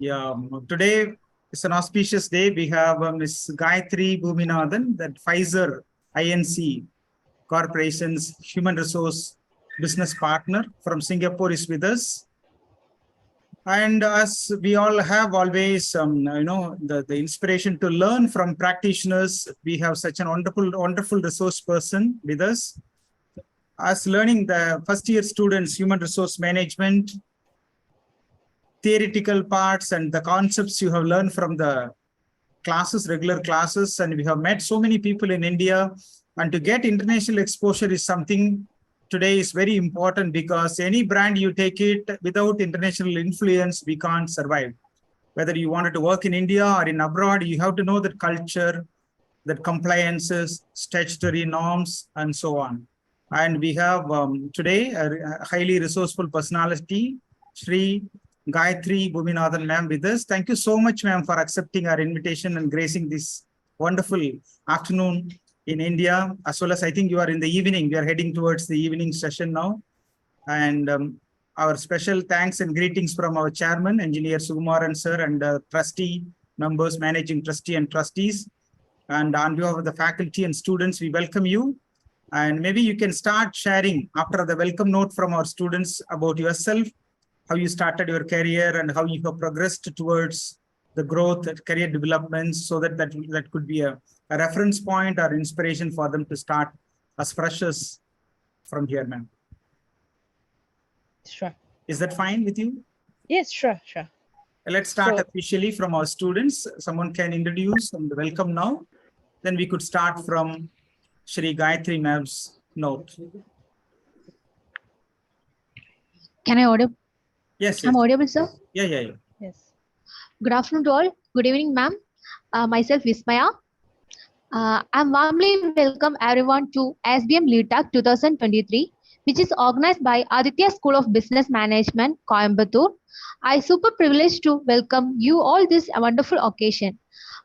Yeah, today is an auspicious day. We have Ms. Gaithri Pominathan, that Pfizer INC Corporation's Human Resource Business Partner from Singapore is with us. And as we all have always, the inspiration to learn from practitioners, we have such an wonderful resource person with us. As learning the first year students, human resource management, theoretical parts and the concepts you have learned from the classes, regular classes, and we have met so many people in India. And to get international exposure is something today is very important, because any brand you take it without international influence, we can't survive. Whether you wanted to work in India or in abroad, you have to know that culture, that compliances, statutory norms, and so on. And we have today a highly resourceful personality, Sree Gaithri Pominathan ma'am with us. Thank you so much, ma'am, for accepting our invitation and gracing this wonderful afternoon in India, as well as I think you are in the evening. We are heading towards the evening session now. And our special thanks and greetings from our chairman, Engineer Sukumaran sir, and trustee members, managing trustee and trustees. And on behalf of the faculty and students, we welcome you. And maybe you can start sharing after the welcome note from our students about yourself, how you started your career and how you have progressed towards the growth and career developments, so that could be a reference point or inspiration for them to start as fresh as from here, ma'am. Sure. Is that fine with you? Yes, sure. Let's start officially from our students. Someone can introduce and welcome now. Then we could start from Sree Gaithri ma'am's note. Can I audible? Yes. I'm audible, sir? Yeah. Yes. Good afternoon to all. Good evening, ma'am. Myself, Vismaya. I'm warmly welcome everyone to ASBM LeadTalk 2023, which is organized by Adithya School of Business Management, Coimbatore. I'm super privileged to welcome you all this wonderful occasion.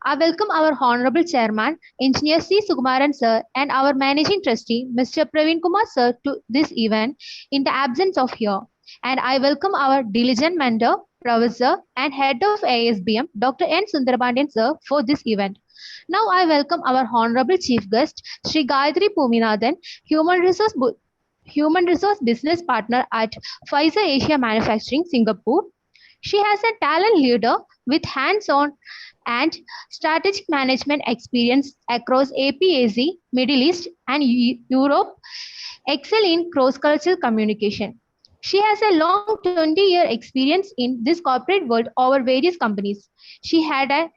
I welcome our Honorable Chairman, Engineer C. Sukumaran sir, and our Managing Trustee, Mr. Praveen Kumar sir, to this event in the absence of here. And I welcome our diligent mentor, Professor and Head of ASBM, Dr. N. Sundarabandyan sir, for this event. Now I welcome our Honorable Chief Guest, Sree Gaithri Pominathan, Human Resource Business Partner at Pfizer Asia Manufacturing, Singapore. She has a talent leader with hands-on and strategic management experience across APAC, Middle East, and Europe, excel in cross-cultural communication. She has a long 20-year experience in this corporate world over various companies. She had a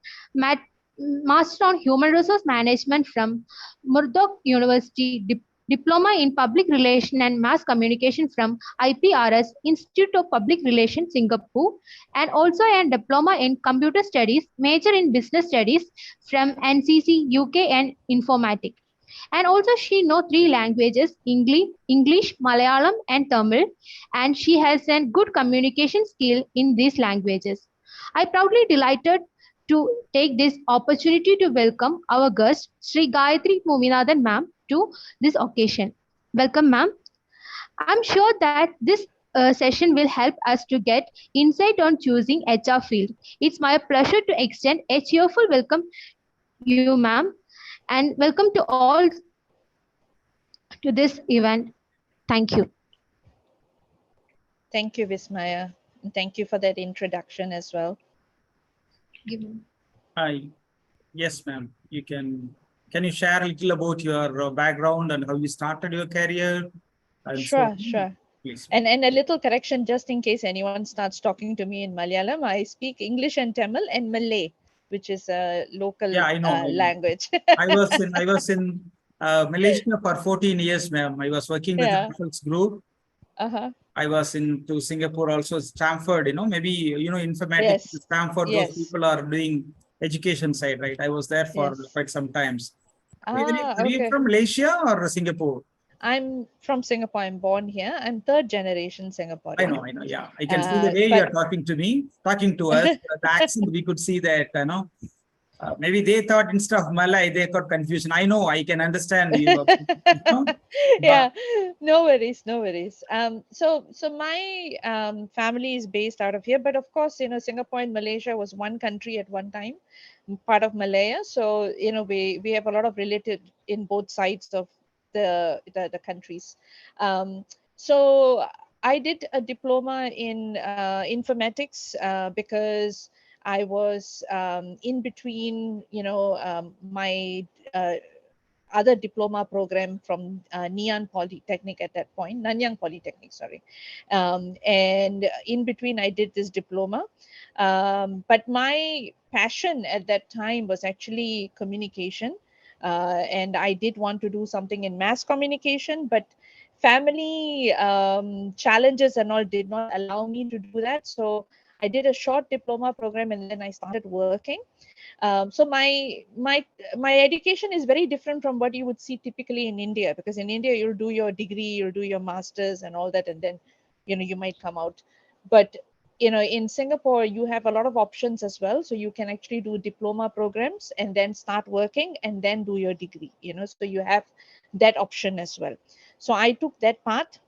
Master on Human Resource Management from Murdoch University, Diploma in Public Relations and Mass Communication from IPRS, Institute of Public Relations, Singapore, and also a Diploma in Computer Studies, major in Business Studies from NCC, UK, and Informatics. And also she knows 3 languages, English, Malayalam, and Tamil, and she has a good communication skill in these languages. I proudly delighted to take this opportunity to welcome our guest, Sree Gaithri Pominathan ma'am, to this occasion. Welcome, ma'am. I'm sure that this session will help us to get insight on choosing HR field. It's my pleasure to extend a cheerful welcome you, ma'am, and welcome to all to this event. Thank you. Thank you, Vismaya. And thank you for that introduction as well. Hi. Yes, ma'am. You can you share a little about your background and how you started your career? Sure. Please. And a little correction, just in case anyone starts talking to me in Malayalam, I speak English and Tamil and Malay, which is a local language. I was in Malaysia for 14 years, ma'am. I was working with the Raffles Group. I was to Singapore also, Stanford, maybe, informatics, Stanford, those people are doing education side, right? I was there for quite some times. Are you from Malaysia or Singapore? I'm from Singapore. I'm born here. I'm 3rd generation Singaporean. I know. Yeah, I can see the way you are talking to us. The accent, we could see that, Maybe they thought instead of Malay, they got confusion. I know, I can understand. Yeah, no worries, no worries. So my family is based out of here, but of course, Singapore and Malaysia was one country at one time, part of Malaya. So we have a lot of relatives in both sides of the countries. So I did a diploma in informatics because I was in between, my other diploma program from Nanyang Polytechnic at that point, Nanyang Polytechnic, sorry. And in between, I did this diploma. But my passion at that time was actually communication. And I did want to do something in mass communication, but family challenges and all did not allow me to do that. So I did a short diploma program and then I started working. So my education is very different from what you would see typically in India, because in India you'll do your degree, you'll do your masters and all that, and then you might come out. But in Singapore you have a lot of options as well, so you can actually do diploma programs and then start working and then do your degree. So you have that option as well. So I took that path,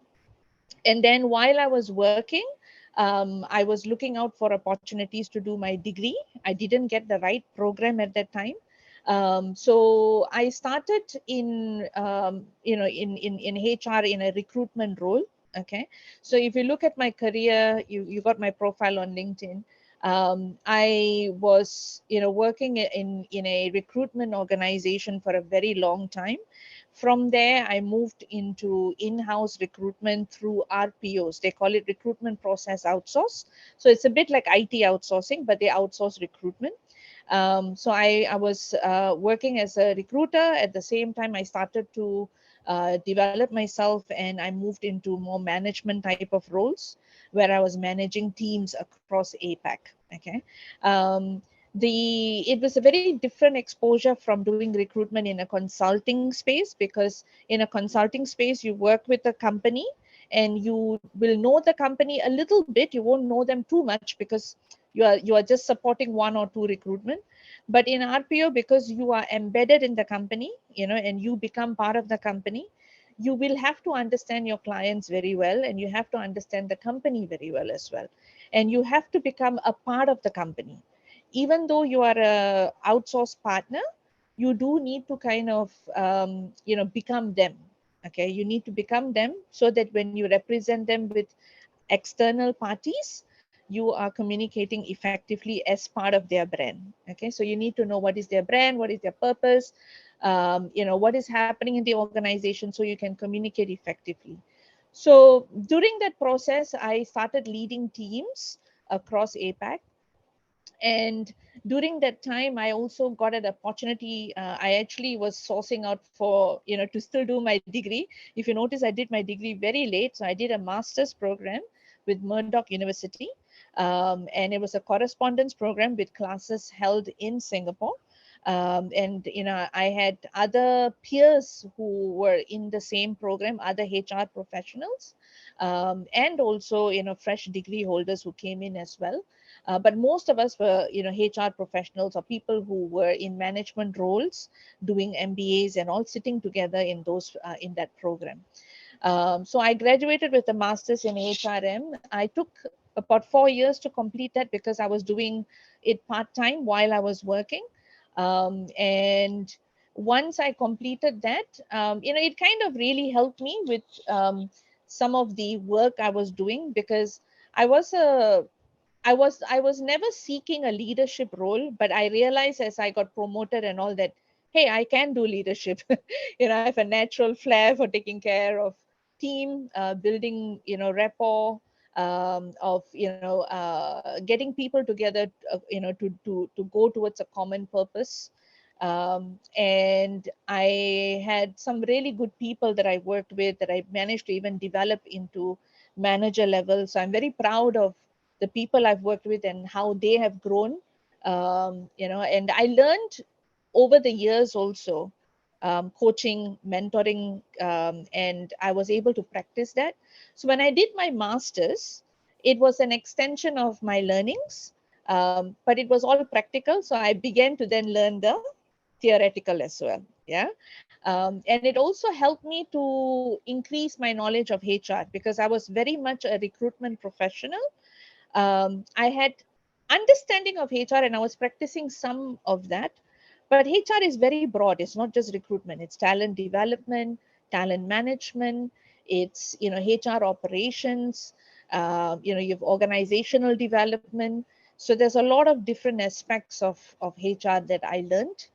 and then while I was working, I was looking out for opportunities to do my degree. I didn't get the right program at that time. So I started in HR in a recruitment role. Okay, so if you look at my career, you got my profile on LinkedIn. I was working in a recruitment organization for a very long time. From there, I moved into in-house recruitment through RPOs. They call it recruitment process outsource. So it's a bit like IT outsourcing, but they outsource recruitment. So I was working as a recruiter. At the same time, I started to develop myself, and I moved into more management type of roles where I was managing teams across APAC. Okay. It was a very different exposure from doing recruitment in a consulting space, because in a consulting space you work with a company and you will know the company a little bit. You won't know them too much because you are just supporting one or two recruitment. But in RPO, because you are embedded in the company, and you become part of the company, you will have to understand your clients very well, and you have to understand the company very well as well, and you have to become a part of the company. Even though you are a outsourced partner, you do need to kind of become them. Okay, you need to become them so that when you represent them with external parties, you are communicating effectively as part of their brand. Okay, so you need to know what is their brand, what is their purpose, what is happening in the organization, so you can communicate effectively. So during that process, I started leading teams across APAC. And during that time, I also got an opportunity. I actually was sourcing out for, to still do my degree. If you notice, I did my degree very late. So I did a master's program with Murdoch University. And it was a correspondence program with classes held in Singapore. And I had other peers who were in the same program, other HR professionals, and also fresh degree holders who came in as well. But most of us were HR professionals or people who were in management roles, doing MBAs and all, sitting together in that program. So I graduated with a master's in HRM. I took about 4 years to complete that because I was doing it part-time while I was working. And once I completed that, it kind of really helped me with some of the work I was doing, because I was never seeking a leadership role, but I realized as I got promoted and all that, hey, I can do leadership. I have a natural flair for taking care of team, building, rapport, of, getting people together, to go towards a common purpose. And I had some really good people that I worked with that I managed to even develop into manager level. So I'm very proud of the people I've worked with and how they have grown. And I learned over the years also, coaching, mentoring, and I was able to practice that. So when I did my master's, it was an extension of my learnings. But it was all practical. So I began to then learn the theoretical as well. Yeah. And it also helped me to increase my knowledge of HR because I was very much a recruitment professional. I had understanding of HR and I was practicing some of that. But HR is very broad. It's not just recruitment. It's talent development, talent management. It's HR operations. You have organizational development. So there's a lot of different aspects of HR that I learned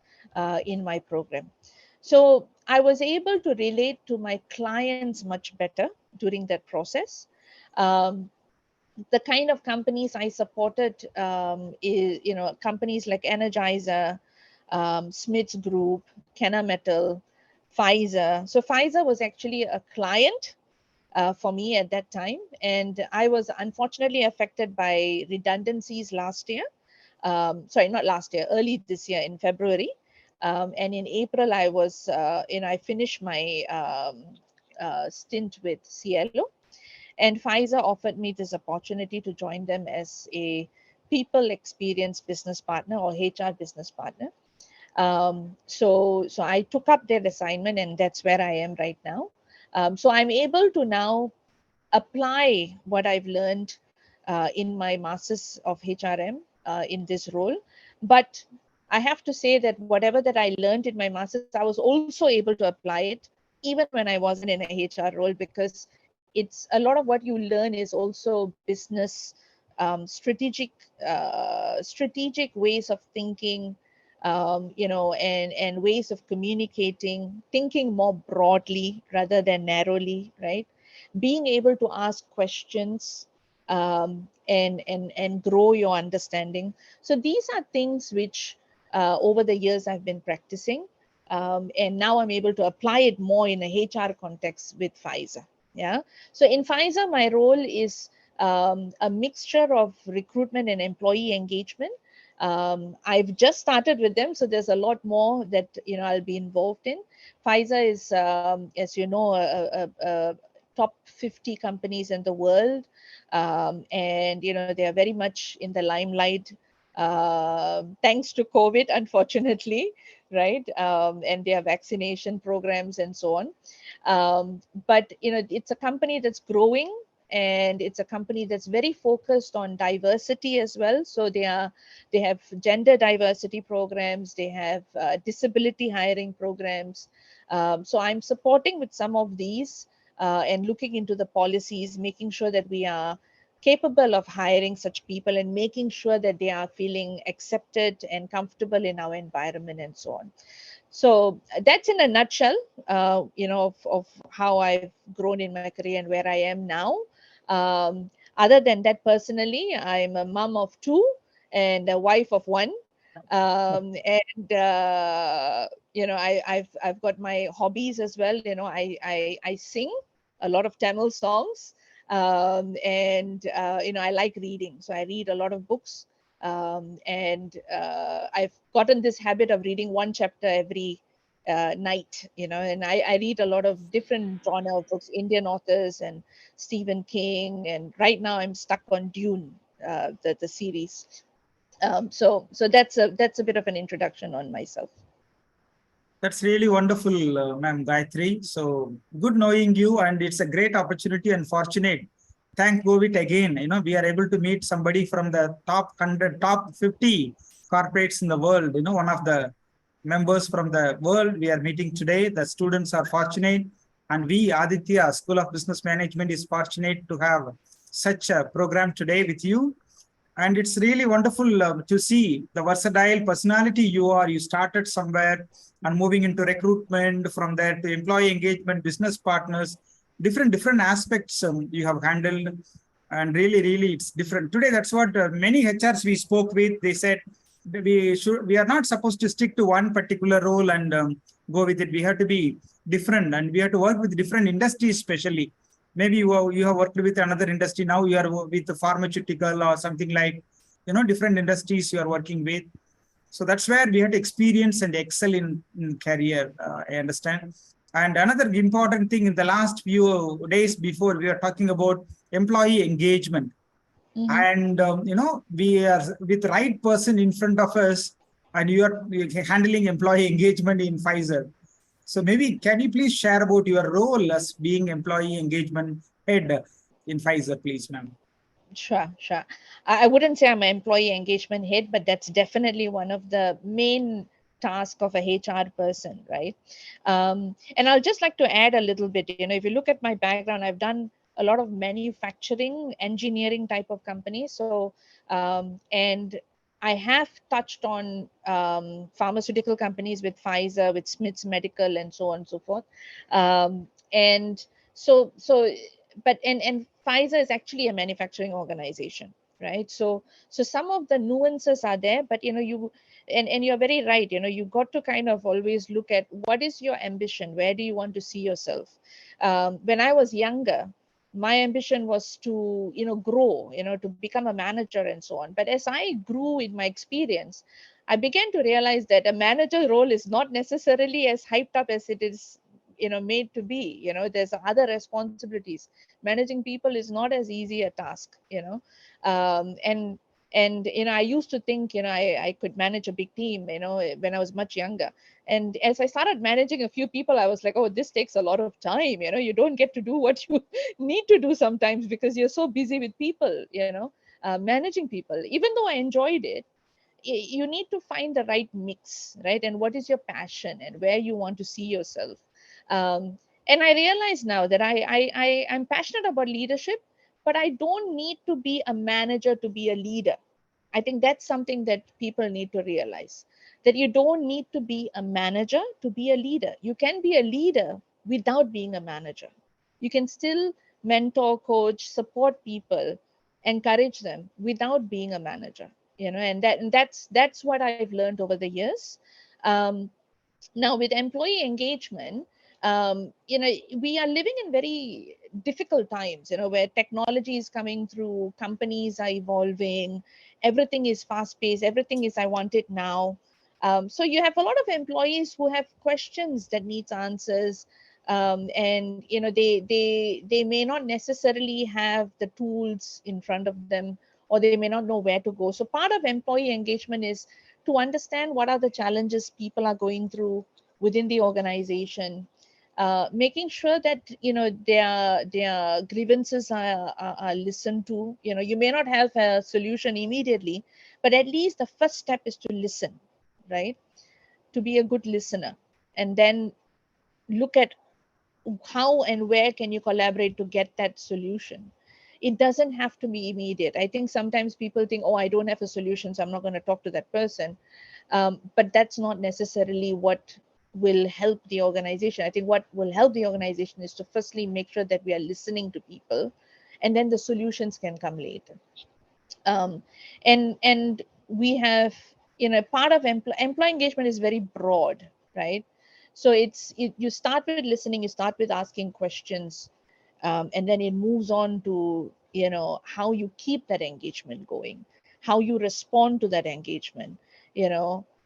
in my program. So I was able to relate to my clients much better during that process. The kind of companies I supported is, companies like Energizer, Smiths Group, Kennametal, Pfizer. So Pfizer was actually a client for me at that time. And I was unfortunately affected by redundancies last year. Sorry, not last year, early this year in February. And in April, I was, I finished my stint with Cielo. And Pfizer offered me this opportunity to join them as a people experience business partner or HR business partner. So I took up their assignment and that's where I am right now. So I'm able to now apply what I've learned in my Masters of HRM in this role. But I have to say that whatever that I learned in my Masters, I was also able to apply it even when I wasn't in a HR role, because it's a lot of what you learn is also business, strategic ways of thinking, and ways of communicating, thinking more broadly rather than narrowly, right? Being able to ask questions and grow your understanding. So these are things which over the years I've been practicing, and now I'm able to apply it more in a HR context with Pfizer. Yeah. So in Pfizer, my role is a mixture of recruitment and employee engagement. I've just started with them, so there's a lot more that I'll be involved in. Pfizer is, as you know, a top 50 companies in the world, and they are very much in the limelight thanks to COVID, unfortunately, right? And their vaccination programs and so on. But it's a company that's growing, and it's a company that's very focused on diversity as well. So they have gender diversity programs, they have disability hiring programs. So I'm supporting with some of these and looking into the policies, making sure that we are capable of hiring such people and making sure that they are feeling accepted and comfortable in our environment and so on. So that's in a nutshell, of how I've grown in my career and where I am now. Other than that, personally, I'm a mom of two and a wife of one. And I've got my hobbies as well. I sing a lot of Tamil songs, and I like reading, so I read a lot of books. And I've gotten this habit of reading one chapter every night, and I read a lot of different genre of books, Indian authors and Stephen King, and right now I'm stuck on Dune, the series. So that's a bit of an introduction on myself. That's really wonderful, ma'am Gaithri. So good knowing you, and it's a great opportunity and fortunate. Thank COVID again. We are able to meet somebody from the top 100, top 50 corporates in the world. One of the members from the world we are meeting today. The students are fortunate, and we, Adithya, School of Business Management, is fortunate to have such a program today with you. And it's really wonderful to see the versatile personality you are. You started somewhere and moving into recruitment, from there to employee engagement, business partners, different aspects you have handled. And really, it's different. Today, that's what many HRs we spoke with, they said, we are not supposed to stick to one particular role and go with it. We have to be different, and we have to work with different industries, especially. Maybe you have worked with another industry, now you are with the pharmaceutical or something like, different industries you are working with. So that's where we have to experience and excel in career, I understand. And another important thing, in the last few days before, we are talking about employee engagement. And we are with the right person in front of us, and you're handling employee engagement in Pfizer. So maybe can you please share about your role as being employee engagement head in Pfizer, please, ma'am? Sure, sure. I wouldn't say I'm an employee engagement head, but that's definitely one of the main task of a HR person, right? And I'll just like to add a little bit. If you look at my background, I've done a lot of manufacturing, engineering type of companies. So, and I have touched on pharmaceutical companies with Pfizer, with Smiths Medical, and so on and so forth. And so but and Pfizer is actually a manufacturing organization, right? So some of the nuances are there, but you and you're very right. You got to kind of always look at what is your ambition, where do you want to see yourself. When I was younger, my ambition was to grow, to become a manager and so on. But as I grew in my experience, I began to realize that a manager role is not necessarily as hyped up as it is made to be. There's other responsibilities. Managing people is not as easy a task. And I used to think I could manage a big team when I was much younger. And as I started managing a few people, I was like, oh, this takes a lot of time. You don't get to do what you need to do sometimes because you're so busy with people. Managing people, even though I enjoyed it, you need to find the right mix, right? And what is your passion and where you want to see yourself. And I realize now that I'm passionate about leadership, but I don't need to be a manager to be a leader. I think that's something that people need to realize, that you don't need to be a manager to be a leader. You can be a leader without being a manager. You can still mentor, coach, support people, encourage them without being a manager. And that's what I've learned over the years. Um, Now with employee engagement, we are living in very difficult times, where technology is coming through, companies are evolving, everything is fast paced, everything is I want it now. So you have a lot of employees who have questions that needs answers. And they may not necessarily have the tools in front of them, or they may not know where to go. So part of employee engagement is to understand what are the challenges people are going through within the organization, making sure that their grievances are listened to. You may not have a solution immediately, but at least the first step is to listen, right? To be a good listener, and then look at how and where can you collaborate to get that solution. It doesn't have to be immediate. I think sometimes people think, oh, I don't have a solution, so I'm not going to talk to that person. But that's not necessarily what will help the organization. I think what will help the organization is to firstly make sure that we are listening to people, and then the solutions can come later. And we have, part of employee engagement is very broad, right? So you start with listening, you start with asking questions, and then it moves on to how you keep that engagement going, how you respond to that engagement.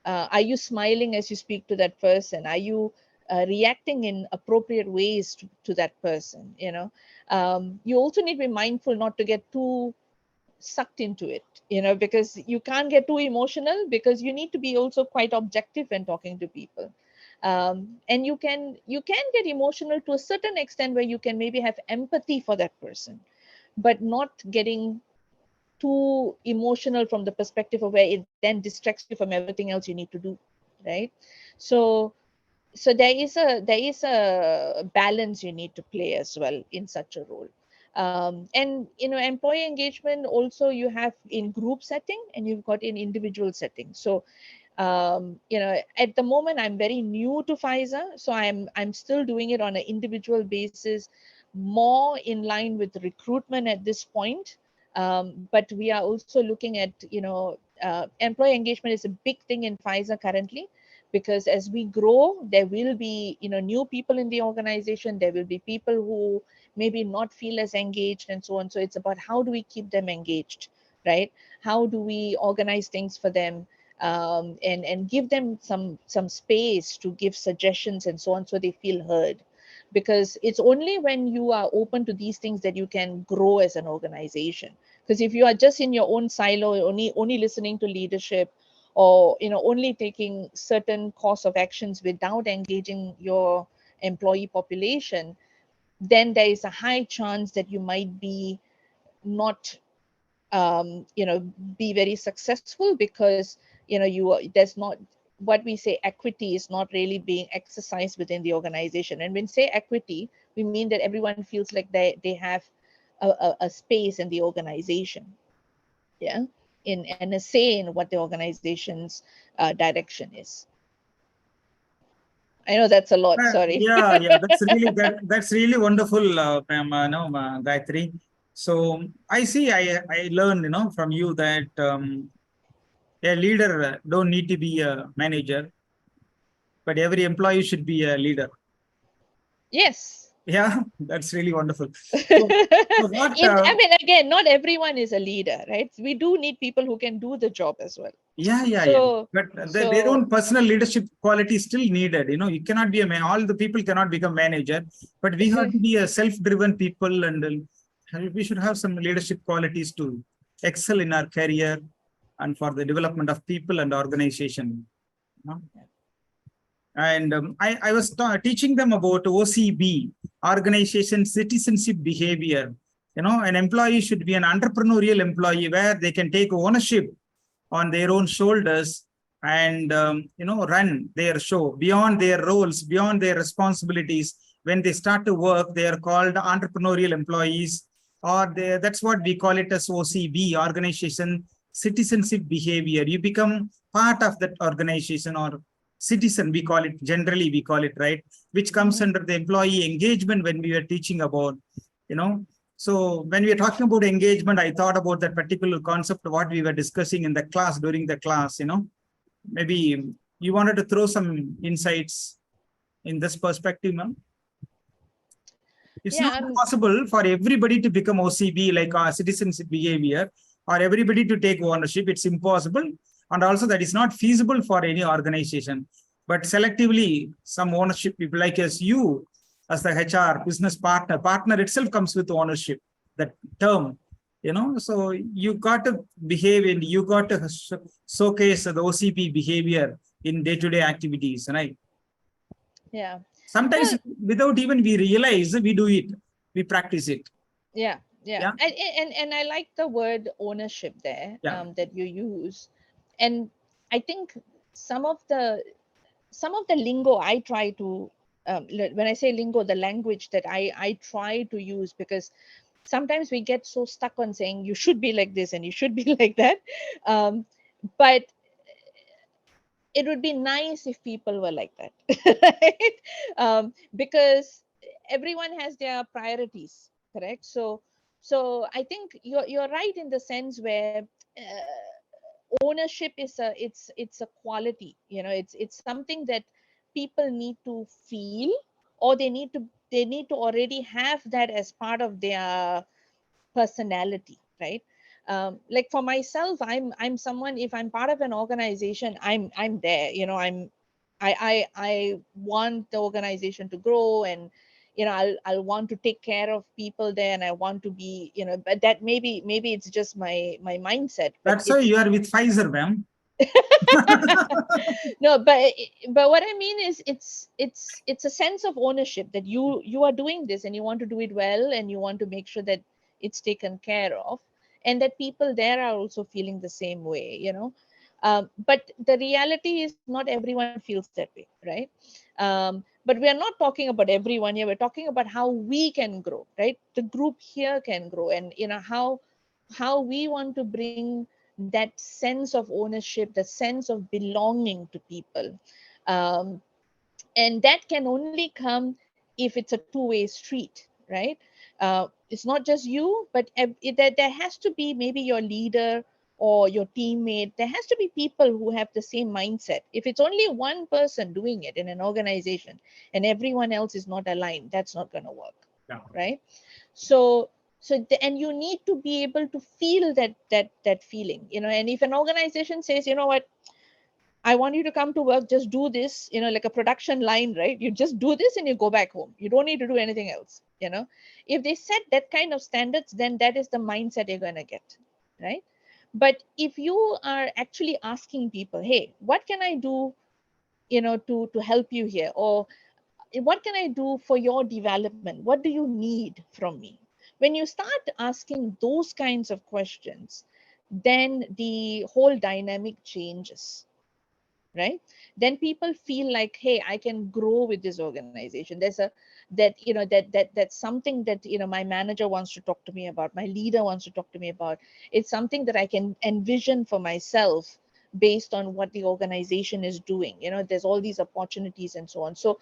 Are you smiling as you speak to that person? Are you reacting in appropriate ways to that person? You also need to be mindful not to get too sucked into it, because you can't get too emotional, because you need to be also quite objective when talking to people. And you can get emotional to a certain extent, where you can maybe have empathy for that person, but not getting too emotional from the perspective of where it then distracts you from everything else you need to do, right? So so there is a balance you need to play as well in such a role. And employee engagement also, you have in group setting and you've got in individual setting. So at the moment I'm very new to Pfizer, so I'm still doing it on an individual basis, more in line with recruitment at this point. But we are also looking at employee engagement is a big thing in Pfizer currently, because as we grow, there will be new people in the organization, there will be people who maybe not feel as engaged and so on. So it's about how do we keep them engaged, right? How do we organize things for them, and give them some space to give suggestions and so on, so they feel heard. Because it's only when you are open to these things that you can grow as an organization. Because if you are just in your own silo, only listening to leadership, or only taking certain course of actions without engaging your employee population, then there is a high chance that you might be not be very successful, because there's not, what we say, equity is not really being exercised within the organization. And when say equity, we mean that everyone feels like they have a space in the organization, yeah, and a say in what the organization's direction is. I know that's a lot, sorry. Yeah, that's really wonderful, ma'am, Gaithri. So I learned, from you that a leader don't need to be a manager, but every employee should be a leader. Yes. Yeah, that's really wonderful. So what? I mean, again, not everyone is a leader, right? We do need people who can do the job as well. Yeah. But their own personal leadership quality is still needed. You cannot be a man. All the people cannot become manager, but we have to be a self-driven people, and we should have some leadership qualities to excel in our career and for the development of people and organization. And I was teaching them about OCB, organization citizenship behavior. An employee should be an entrepreneurial employee where they can take ownership on their own shoulders and run their show beyond their roles, beyond their responsibilities. When they start to work, they are called entrepreneurial employees, or that's what we call it as OCB, organization citizenship behavior. You become part of that organization, or citizen, we call it, generally we call it, right, which comes under the employee engagement when we were teaching about, So when we are talking about engagement, I thought about that particular concept, what we were discussing in the class, during the class, Maybe you wanted to throw some insights in this perspective, ma'am? It's not possible for everybody to become OCB, like citizenship behavior, or everybody to take ownership. It's impossible. And also that is not feasible for any organization. But selectively, some ownership people like you, as the HR business partner itself comes with ownership, that term, so you got to behave and you got to showcase the OCP behavior in day-to-day activities, right? Yeah. Sometimes without even we realize, we do it, we practice it. Yeah. And I like the word ownership there, that you use. And I think some of the lingo I try to, when I say lingo, the language that I try to use, because sometimes we get so stuck on saying you should be like this and you should be like that. But it would be nice if people were like that, right? Because everyone has their priorities, correct? So I think you're right in the sense where ownership is it's a quality, it's something that people need to feel, or they need to already have that as part of their personality, right? Like for myself, I'm someone, if I'm part of an organization, I'm there, I want the organization to grow, and I'll want to take care of people there, and I want to be, but that maybe it's just my mindset. That's why you are with Pfizer, ma'am. No, but what I mean is it's a sense of ownership that you are doing this and you want to do it well, and you want to make sure that it's taken care of, and that people there are also feeling the same way, but the reality is not everyone feels that way, right? But we are not talking about everyone here. We're talking about how we can grow, right? The group here can grow, and how we want to bring that sense of ownership, the sense of belonging to people. And that can only come if it's a two-way street, right? It's not just you, but there has to be maybe your leader or your teammate. There has to be people who have the same mindset. If it's only one person doing it in an organization and everyone else is not aligned, that's not going to work, right? And you need to be able to feel that feeling, and if an organization says, you know what, I want you to come to work, just do this, like a production line, right? You just do this and you go back home. You don't need to do anything else. you know. If they set that kind of standards, then that is the mindset you're going to get, right? But if you are actually asking people, hey, what can I do, you know, to help you here, or what can I do for your development, what do you need from me? When you start asking those kinds of questions, then the whole dynamic changes, right? Then people feel like, hey, I can grow with this organization. There's a that you know that's something that, you know, my manager wants to talk to me about, my leader wants to talk to me about. It's something that I can envision for myself based on what the organization is doing. You know, there's all these opportunities and so on. So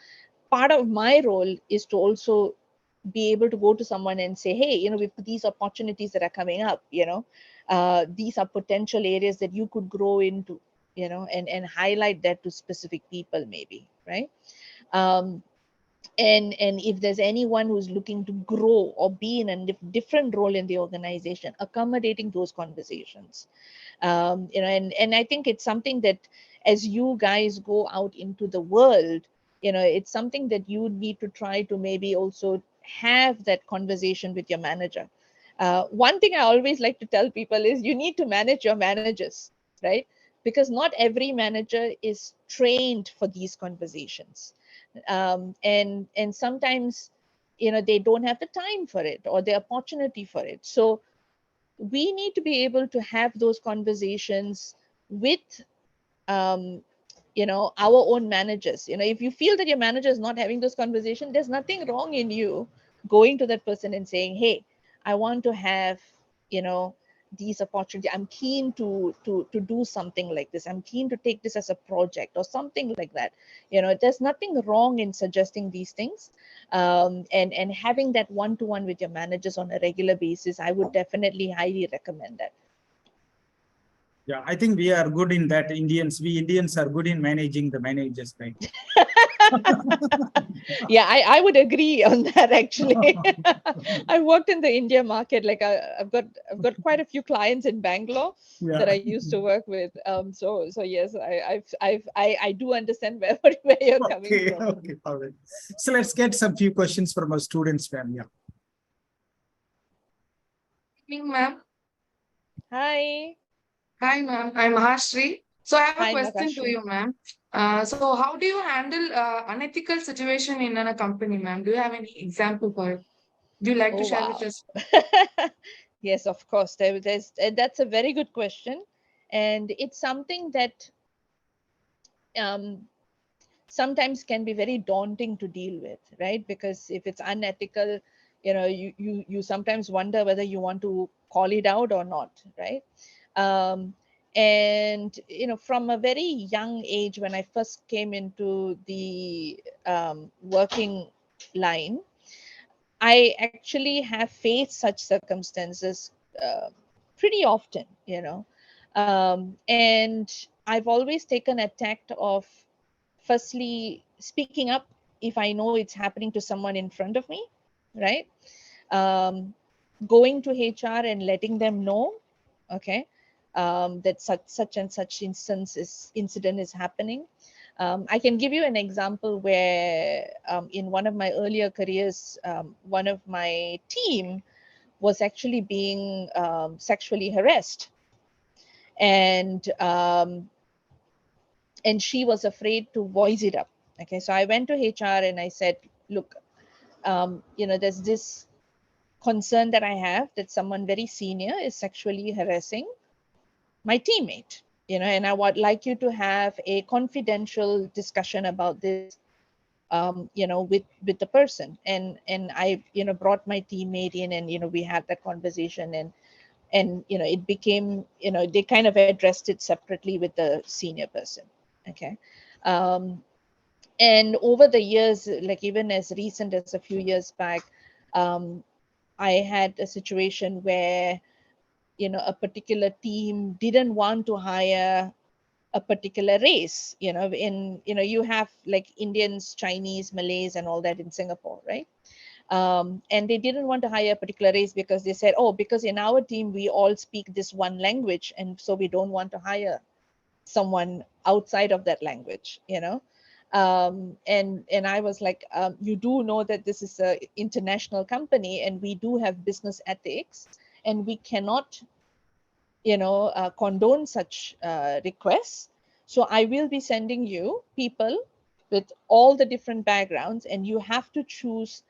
part of my role is to also be able to go to someone and say, hey, you know, with these opportunities that are coming up, you know, these are potential areas that you could grow into, you know, and highlight that to specific people maybe, right? um, and if there's anyone who's looking to grow or be in a different role in the organization, accommodating those conversations. You know, and I think it's something that as you guys go out into the world, you know, it's something that you need to try to maybe also have that conversation with your manager. One thing I always like to tell people is you need to manage your managers, right? Because not every manager is trained for these conversations. And sometimes, you know, they don't have the time for it or the opportunity for it. So we need to be able to have those conversations with you know, our own managers. You know, if you feel that your manager is not having those conversations, there's nothing wrong in you going to that person and saying, hey, I want to have, you know, these opportunities. I'm keen to do something like this. I'm keen to take this as a project or something like that. You know, there's nothing wrong in suggesting these things. And having that one-to-one with your managers on a regular basis, I would definitely highly recommend that. Yeah, I think we are good in that. We Indians are good in managing the managers, right? Yeah, I would agree on that actually. I worked in the India market. Like I've got quite a few clients in Bangalore that I used to work with. So yes, I do understand where you're coming from. Okay, all right. So let's get some few questions from our students, ma'am. Yeah. Good evening, ma'am. Hi. Hi, ma'am. I'm Sree. So I have a Hi, question to Mahashri. you, ma'am. So how do you handle unethical situation in a company, ma'am? Do you have any example for it? Do you like to Oh, share with wow. us? Yes, of course. That's a very good question. And it's something that um, sometimes can be very daunting to deal with, right? Because if it's unethical, you know, you sometimes wonder whether you want to call it out or not, right? Um, and you know, from a very young age, when I first came into the working line, I actually have faced such circumstances pretty often, you know. And I've always taken a tact of firstly speaking up if I know it's happening to someone in front of me, right? Um, Going to HR and letting them know, okay, that such and such incident is happening. I can give you an example where in one of my earlier careers, one of my team was actually being sexually harassed, and she was afraid to voice it up. Okay, so I went to HR and I said, look, you know, there's this concern that I have that someone very senior is sexually harassing my teammate, you know, and I would like you to have a confidential discussion about this, you know, with the person. And I, you know, brought my teammate in, and you know, we had that conversation, and you know, it became, you know, they kind of addressed it separately with the senior person. Okay. And over the years, like even as recent as a few years back, um, I had a situation where, you know, a particular team didn't want to hire a particular race. You know, you know, you have like Indians, Chinese, Malays and all that in Singapore, right? And they didn't want to hire a particular race because they said, oh, because in our team we all speak this one language, and so we don't want to hire someone outside of that language, you know. And I was like, you do know that this is an international company and we do have business ethics, and we cannot, condone such requests. So I will be sending you people with all the different backgrounds, and you have to choose,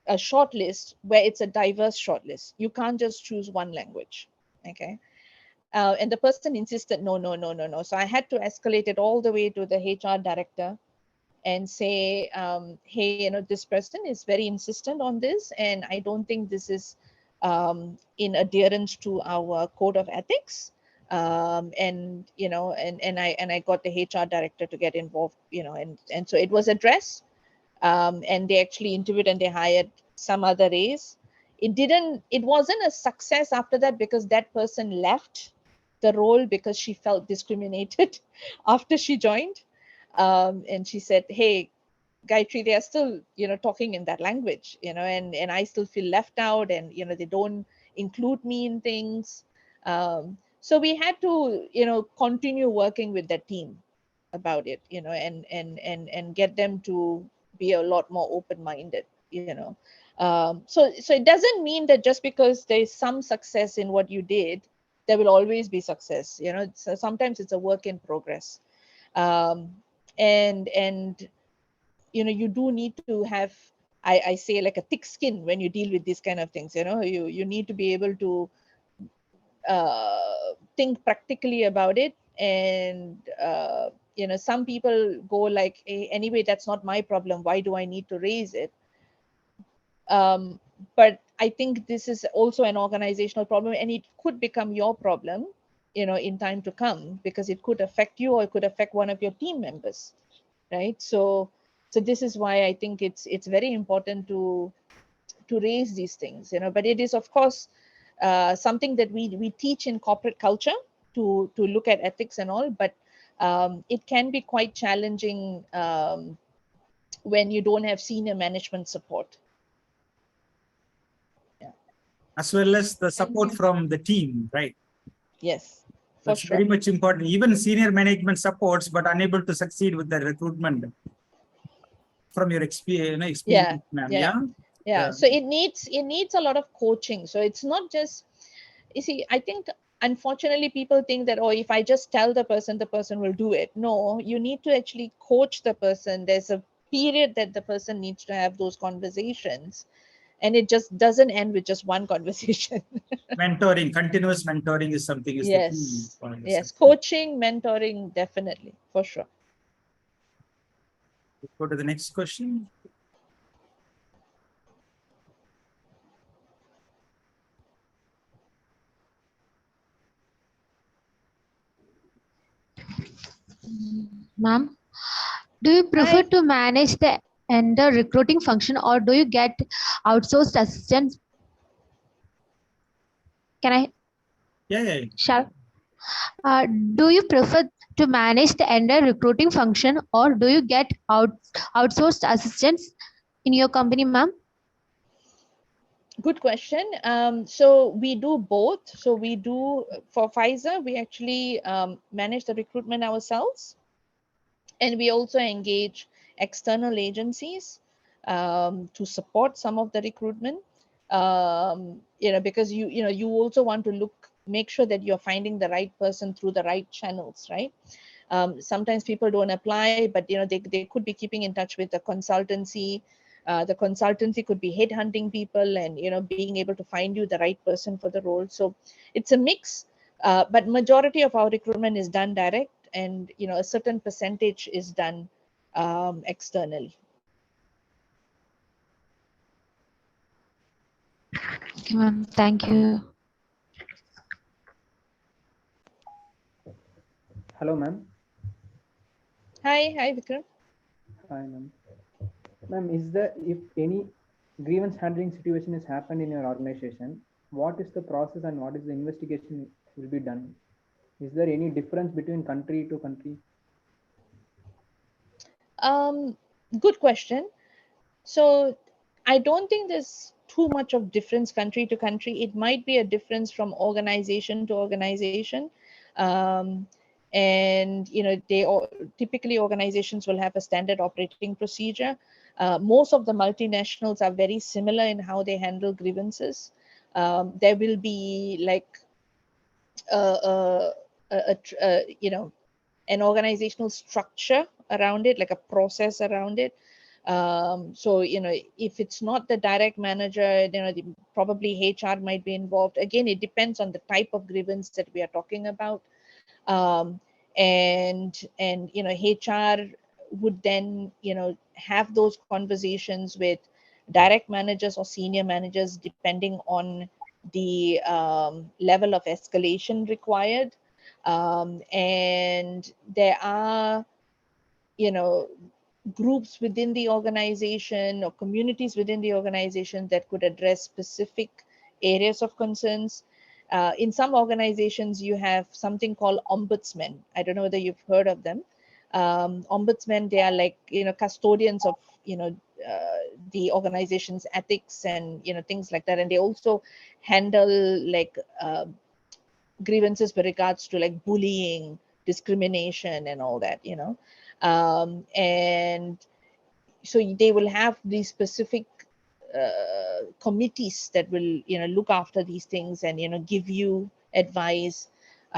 a short list where it's a diverse short list. You can't just choose one language. Okay. And the person insisted, no, no, no, no, no. So I had to escalate it all the way to the HR director and say, hey, this person is very insistent on this, and I don't think this is in adherence to our code of ethics. And I got the HR director to get involved, and so it was addressed, and they actually interviewed and they hired some other race. It wasn't a success after that, because that person left the role because she felt discriminated after she joined. And she said, hey, Gaithri, they are still, talking in that language, and I still feel left out, and, they don't include me in things. So we had to, continue working with that team about it, and get them to be a lot more open-minded, So it doesn't mean that just because there's some success in what you did, there will always be success, So sometimes it's a work in progress. And you do need to have, I say, like a thick skin when you deal with these kind of things. You need to be able to think practically about it. And some people go like, hey, anyway, that's not my problem, why do I need to raise it? But I think this is also an organizational problem, and it could become your problem, in time to come, because it could affect you, or it could affect one of your team members, right? So this is why I think it's very important to raise these things, but it is, of course, something that we teach in corporate culture, to look at ethics and all, but it can be quite challenging when you don't have senior management support. As well as the support from the team, right? Yes, for That's sure. very much important. Even senior management supports, but unable to succeed with the recruitment. From your experience, yeah. So it needs a lot of coaching. So it's not just, you see, I think unfortunately people think that, oh, if I just tell the person will do it. No, you need to actually coach the person. There's a period that the person needs to have those conversations, and it just doesn't end with just one conversation. Mentoring, continuous mentoring is something. Yes, coaching, mentoring, definitely, for sure. Go to the next question. Ma'am, do you prefer Hi. to manage the recruiting function, or do you get outsourced assistance? Can I? Yeah. Shall? Do you prefer to manage the entire recruiting function, or do you get outsourced assistance in your company, ma'am? Good question. So we do both. So we do, for Pfizer, we actually manage the recruitment ourselves, and we also engage external agencies to support some of the recruitment. Because you also want to make sure that you're finding the right person through the right channels, right? Sometimes people don't apply, but they could be keeping in touch with the consultancy. The consultancy could be headhunting people, and being able to find you the right person for the role. So it's a mix, but majority of our recruitment is done direct, and a certain percentage is done externally. Okay, ma'am. Thank you. Hello, ma'am. Hi, Vikram. Hi, ma'am. Ma'am, if any grievance handling situation has happened in your organization, what is the process and what is the investigation will be done? Is there any difference between country to country? Good question. So I don't think there's too much of difference country to country. It might be a difference from organization to organization. And typically organizations will have a standard operating procedure. Most of the multinationals are very similar in how they handle grievances. There will be like an organizational structure around it, like a process around it. So if it's not the direct manager, probably HR might be involved. Again, it depends on the type of grievance that we are talking about. And HR would then have those conversations with direct managers or senior managers depending on the level of escalation required. And there are groups within the organization or communities within the organization that could address specific areas of concerns. In some organizations, you have something called ombudsmen. I don't know whether you've heard of them. Ombudsmen, they are like custodians of the organization's ethics and things like that, and they also handle like grievances with regards to like bullying, discrimination, and all that. And so they will have these specific committees that will look after these things and give you advice,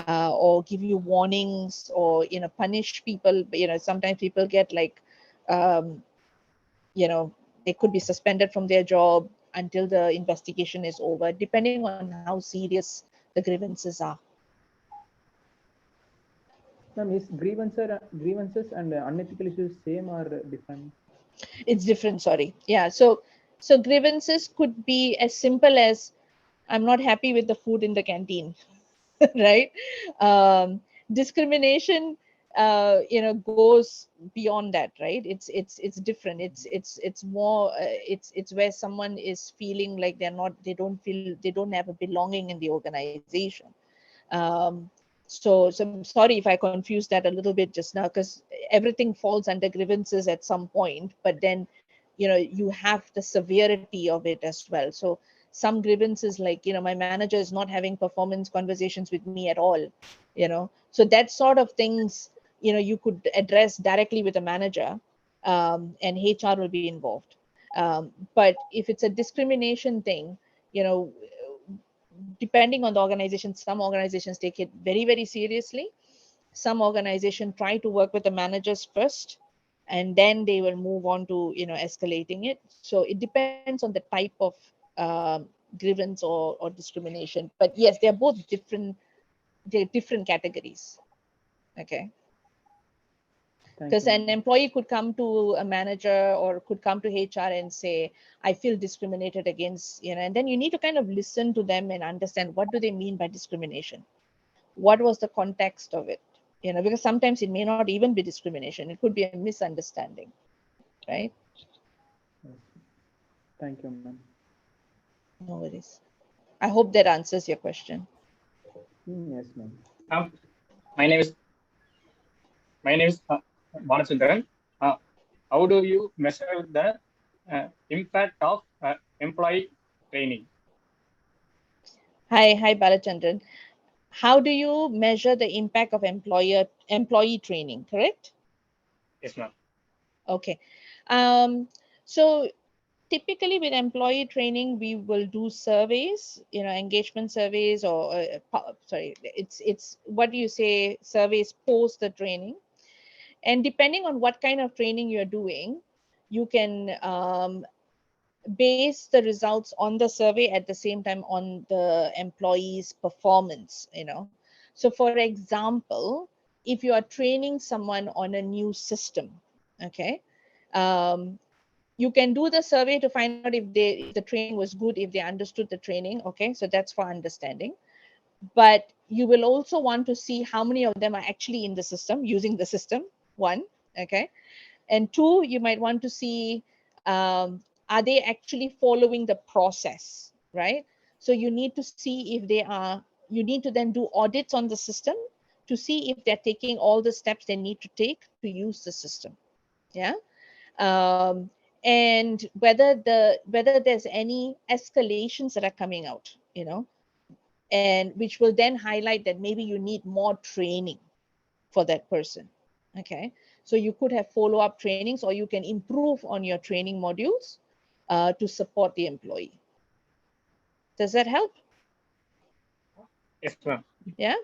or give you warnings, or punish people. Sometimes people get like they could be suspended from their job until the investigation is over, depending on how serious the grievances are. Ma'am, is grievances and unethical issues same or different? It's different, sorry. Yeah, so grievances could be as simple as, I'm not happy with the food in the canteen, right? Discrimination goes beyond that, right? It's different. It's more it's where someone is feeling like they don't have a belonging in the organization. So I'm sorry if I confused that a little bit just now, because everything falls under grievances at some point, but then you have the severity of it as well. So some grievances, like my manager is not having performance conversations with me at all, so that sort of things you could address directly with a manager, and HR will be involved. But if it's a discrimination thing, depending on the organization, some organizations take it very, very seriously. Some organizations try to work with the managers first, and then they will move on to escalating it. So it depends on the type of grievance or discrimination. But yes, they're both different. They're different categories. Okay. Because an employee could come to a manager or could come to HR and say, I feel discriminated against, and then you need to kind of listen to them and understand, what do they mean by discrimination? What was the context of it? Because sometimes it may not even be discrimination. It could be a misunderstanding, right? Thank you, ma'am. No worries. I hope that answers your question. Yes, ma'am. My name is Banachandran. How do you measure the impact of employee training? Hi, Balachandran. How do you measure the impact of employee training, correct? Yes, ma'am. Okay. So typically with employee training, we will do surveys, engagement surveys, or sorry, it's what do you say, surveys post the training. And depending on what kind of training you're doing, you can base the results on the survey, at the same time on the employee's performance. So for example, if you are training someone on a new system, okay, you can do the survey to find out if the training was good, if they understood the training. Okay, so that's for understanding. But you will also want to see how many of them are actually in the system, using the system, one. Okay, and two, you might want to see, are they actually following the process, right? So you need to see if they are. You need to then do audits on the system to see if they're taking all the steps they need to take to use the system. Yeah. And whether there's any escalations that are coming out, and which will then highlight that maybe you need more training. for that person. Okay, so you could have follow-up trainings, or you can improve on your training modules to support the employee. Does that help? Yes, ma'am. Yeah.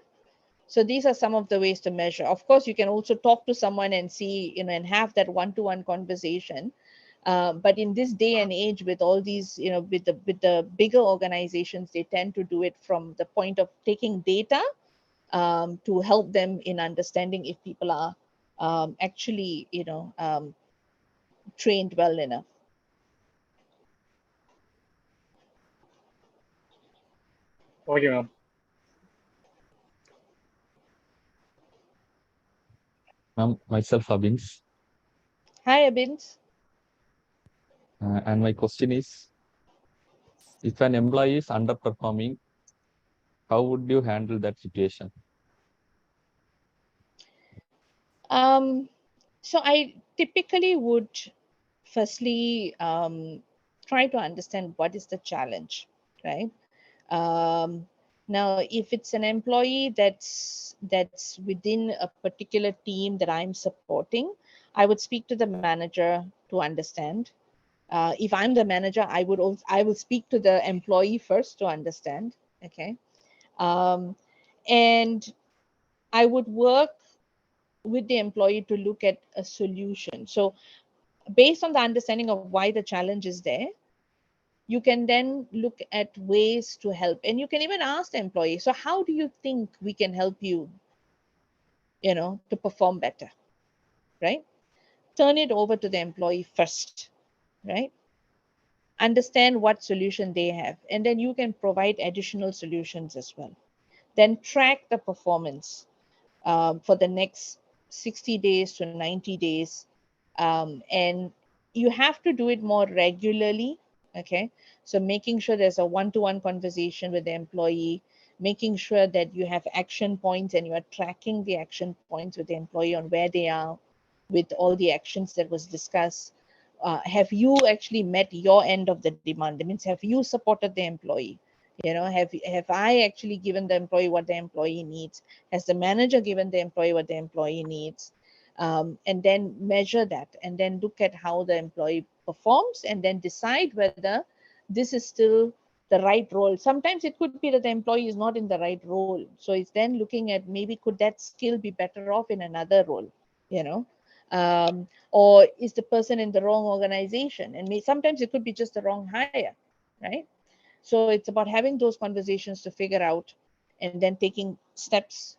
So these are some of the ways to measure. Of course, you can also talk to someone and see, and have that one-to-one conversation. But in this day and age, with all these, with the bigger organizations, they tend to do it from the point of taking data to help them in understanding if people are actually, trained well enough. Okay, ma'am. Ma'am, myself Abins, Hi, Abins. and my question is, if an employee is underperforming, how would you handle that situation? So I typically would firstly try to understand what is the challenge, right? Now, if it's an employee that's within a particular team that I'm supporting, I would speak to the manager to understand. If I'm the manager, I will speak to the employee first to understand. Okay, and I would work with the employee to look at a solution. So based on the understanding of why the challenge is there, you can then look at ways to help. And you can even ask the employee, so how do you think we can help you, to perform better, right? Turn it over to the employee first, right? Understand what solution they have, and then you can provide additional solutions as well. Then track the performance for the next 60 days to 90 days. And you have to do it more regularly. Okay, so making sure there's a one-to-one conversation with the employee, making sure that you have action points and you are tracking the action points with the employee on where they are with all the actions that was discussed. Have you actually met your end of the demand? That means, have you supported the employee? Have I actually given the employee what the employee needs? Has the manager given the employee what the employee needs? And then measure that, and then look at how the employee performs, and then decide whether this is still the right role. Sometimes it could be that the employee is not in the right role. So it's then looking at, maybe could that skill be better off in another role, or is the person in the wrong organization? And sometimes it could be just the wrong hire, right? So it's about having those conversations to figure out, and then taking steps.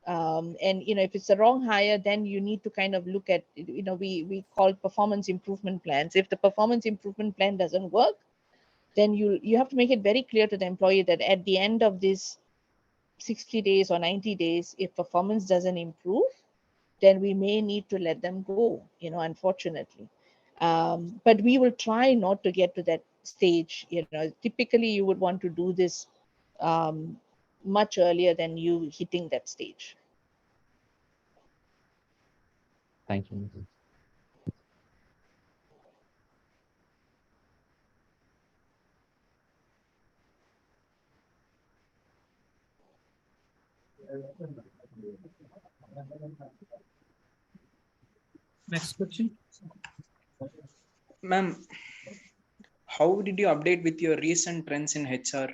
And if it's the wrong hire, then you need to kind of look at, we call performance improvement plans. If the performance improvement plan doesn't work, then you have to make it very clear to the employee that at the end of this 60 days or 90 days, if performance doesn't improve, then we may need to let them go, unfortunately. But we will try not to get to that stage. Typically you would want to do this much earlier than you hitting that stage. Thank you. Next question. Ma'am, how did you update with your recent trends in HR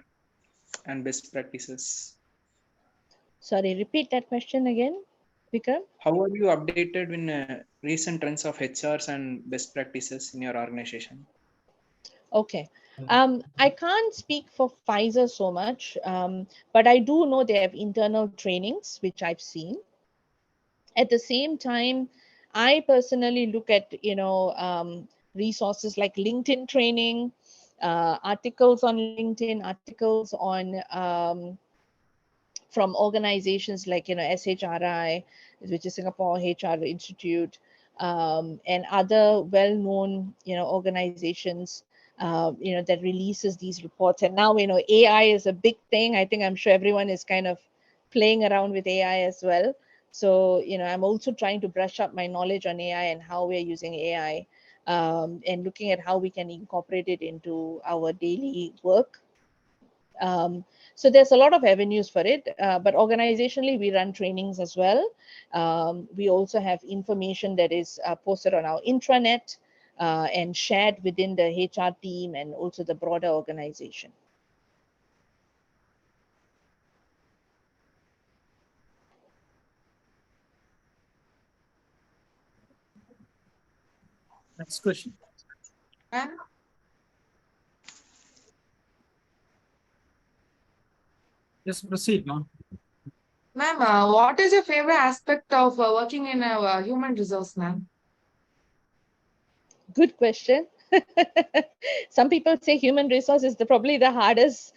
and best practices? Sorry, repeat that question again, Vikram. How are you updated in recent trends of HRs and best practices in your organization? Okay. I can't speak for Pfizer so much, but I do know they have internal trainings, which I've seen. At the same time, I personally look at, resources like LinkedIn training, articles on LinkedIn, articles on from organizations like, SHRI, which is Singapore HR Institute, and other well-known, organizations, that releases these reports. And now, AI is a big thing. I think I'm sure everyone is kind of playing around with AI as well. So, I'm also trying to brush up my knowledge on AI and how we're using AI, and looking at how we can incorporate it into our daily work. So there's a lot of avenues for it, but organizationally we run trainings as well. We also have information that is posted on our intranet and shared within the HR team and also the broader organization. Next question. Ma'am, Just proceed, ma'am. ma'am, what is your favorite aspect of working in a human resource, ma'am? Good question. Some people say human resources is probably the hardest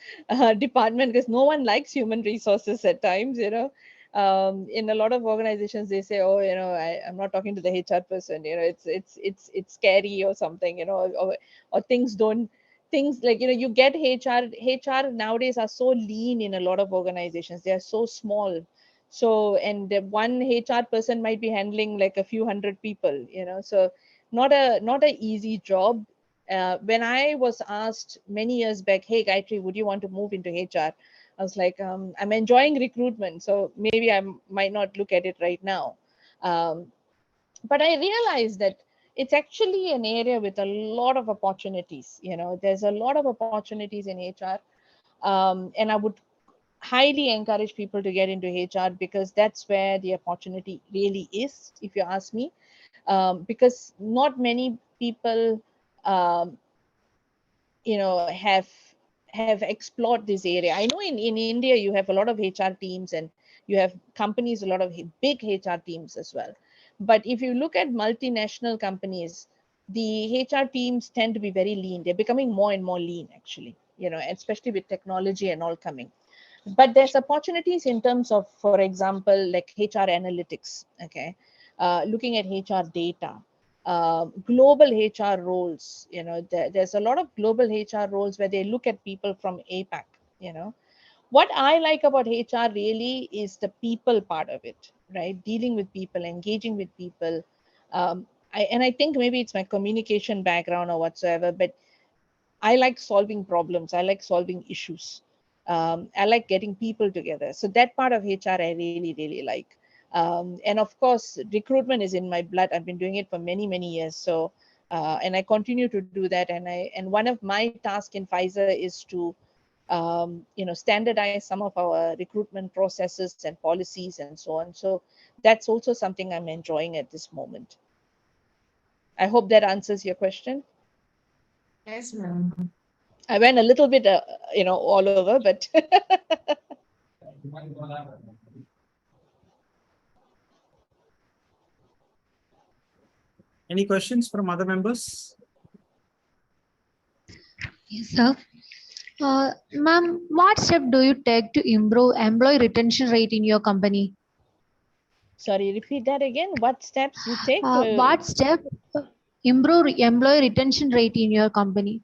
department because no one likes human resources at times, you know. In a lot of organizations, they say, "Oh, you know, I'm not talking to the HR person. You know, it's scary or something. You know, or things like, you know, you get HR nowadays are so lean in a lot of organizations. They are so small. So, and one HR person might be handling like a few hundred people. You know, so not a easy job. When I was asked many years back, "Hey, Gaithri, would you want to move into HR?" I was like, I'm enjoying recruitment, so maybe I might not look at it right now. But I realized that it's actually an area with a lot of opportunities. You know, there's a lot of opportunities in HR, and I would highly encourage people to get into HR because that's where the opportunity really is, if you ask me. Because not many people, um, you know, have explored this area. I know in India you have a lot of HR teams and you have companies, a lot of big HR teams as well. But if you look at multinational companies, the HR teams tend to be very lean. They're becoming more and more lean, actually, you know, especially with technology and all coming. But there's opportunities in terms of, for example, like HR analytics, okay, looking at HR data, global HR roles. You know, there's a lot of global HR roles where they look at people from APAC. You know, what I like about HR really is the people part of it, right? Dealing with people, engaging with people. And I think maybe it's my communication background or whatsoever, but I like solving problems. I like solving issues. I like getting people together. So that part of HR I really, really like. And of course, recruitment is in my blood. I've been doing it for many, many years. So, and I continue to do that. And one of my tasks in Pfizer is to, you know, standardize some of our recruitment processes and policies and so on. So that's also something I'm enjoying at this moment. I hope that answers your question. Yes, ma'am. I went a little bit, you know, all over, but Any questions from other members? Yes, sir. Ma'am, what step do you take to improve employee retention rate in your company? sorry, repeat that again. What steps you take? What step improve employee retention rate in your company?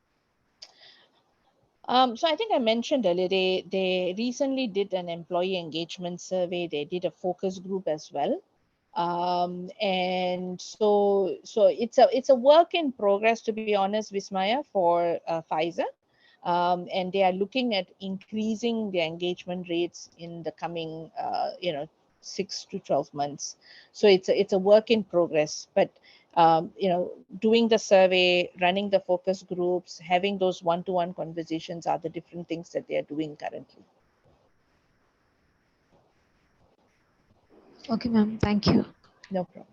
So I think I mentioned earlier, they recently did an employee engagement survey. They did a focus group as well. And so it's a work in progress, to be honest, Vismaya, for Pfizer. And they are looking at increasing the engagement rates in the coming, you know, 6 to 12 months. So it's a work in progress, but you know, doing the survey, running the focus groups, having those one-to-one conversations are the different things that they are doing currently. Okay, ma'am. Thank you. No problem.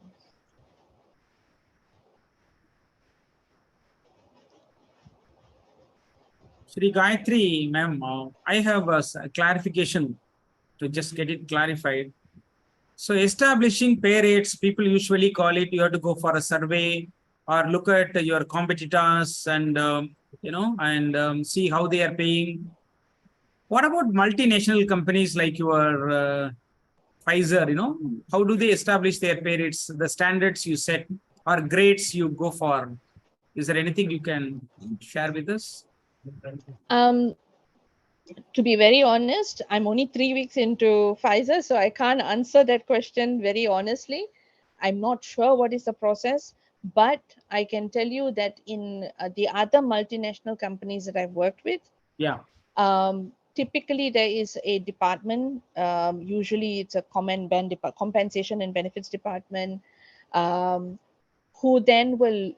Sri Gaithri, ma'am, I have a clarification to just get it clarified. So establishing pay rates, people usually call it, you have to go for a survey or look at your competitors and, you know, and see how they are paying. What about multinational companies like your Pfizer, you know, how do they establish their pay rates, the standards you set or grades you go for? Is there anything you can share with us? To be very honest, I'm only 3 weeks into Pfizer, so I can't answer that question very honestly. I'm not sure what is the process, but I can tell you that in the other multinational companies that I've worked with, Yeah. typically there is a department, usually it's a compensation and benefits department, who then will,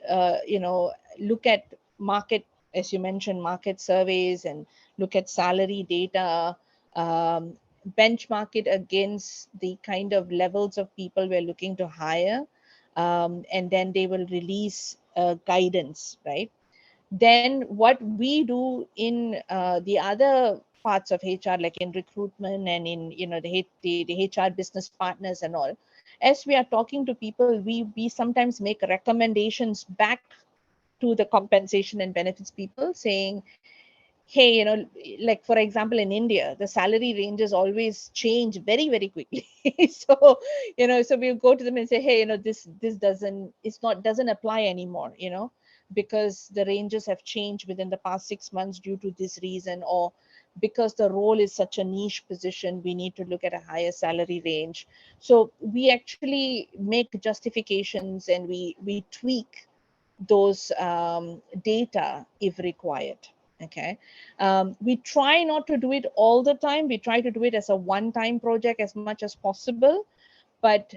look at market, as you mentioned, market surveys and look at salary data, benchmark it against the kind of levels of people we're looking to hire, and then they will release guidance, right? Then what we do in the other parts of HR, like in recruitment and in the HR business partners and all, as we are talking to people, we sometimes make recommendations back to the compensation and benefits people, saying, hey, like for example, in India, the salary ranges always change very, very quickly. So, so we'll go to them and say, hey, this doesn't apply anymore, because the ranges have changed within the past 6 months due to this reason, or because the role is such a niche position, we need to look at a higher salary range. So we actually make justifications and we tweak those data if required. Okay. We try not to do it all the time. We try to do it as a one-time project as much as possible, but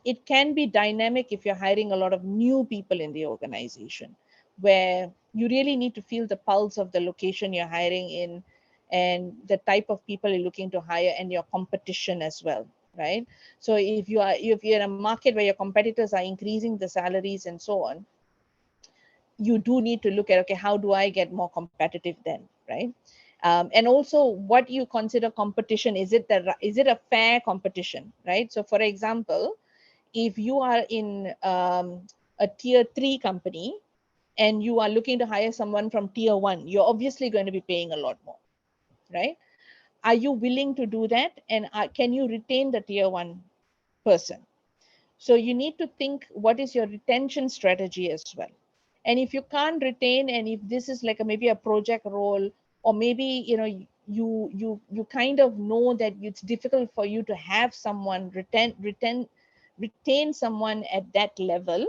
it can be dynamic if you're hiring a lot of new people in the organization, where you really need to feel the pulse of the location you're hiring in and the type of people you're looking to hire and your competition as well, right? So if you're in a market where your competitors are increasing the salaries and so on, you do need to look at, okay, how do I get more competitive then, right? And also what you consider competition, is it a fair competition, right? So for example, if you are in a tier 3 company and you are looking to hire someone from tier 1, you're obviously going to be paying a lot more, right? Are you willing to do that? And can you retain the tier 1 person? So you need to think, what is your retention strategy as well? And if you can't retain, and if this is like maybe a project role, or maybe you kind of know that it's difficult for you to have someone retain someone at that level,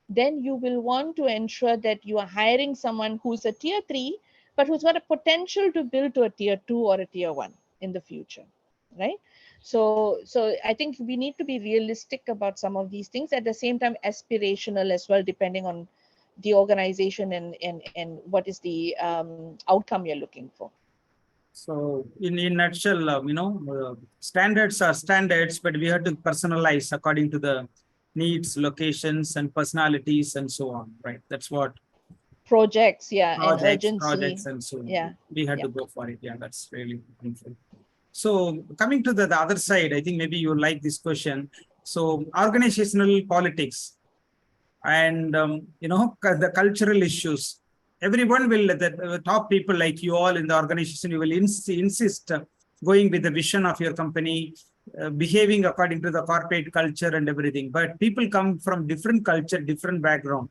then you will want to ensure that you are hiring someone who's a tier 3 but who's got a potential to build to a tier 2 or a tier 1 in the future, right? So I think we need to be realistic about some of these things, at the same time aspirational as well, depending on the organization and what is the outcome you're looking for. So in nutshell, standards are standards, but we have to personalize according to the needs, locations, and personalities, and so on, right? That's what projects, and urgency. Projects, and so on. Yeah, we had to go for it. Yeah, that's really meaningful. So coming to the other side, I think maybe you like this question. So organizational politics and the cultural issues. Everyone will, the top people like you all in the organization, you will insist going with the vision of your company, behaving according to the corporate culture and everything. But people come from different culture, different background.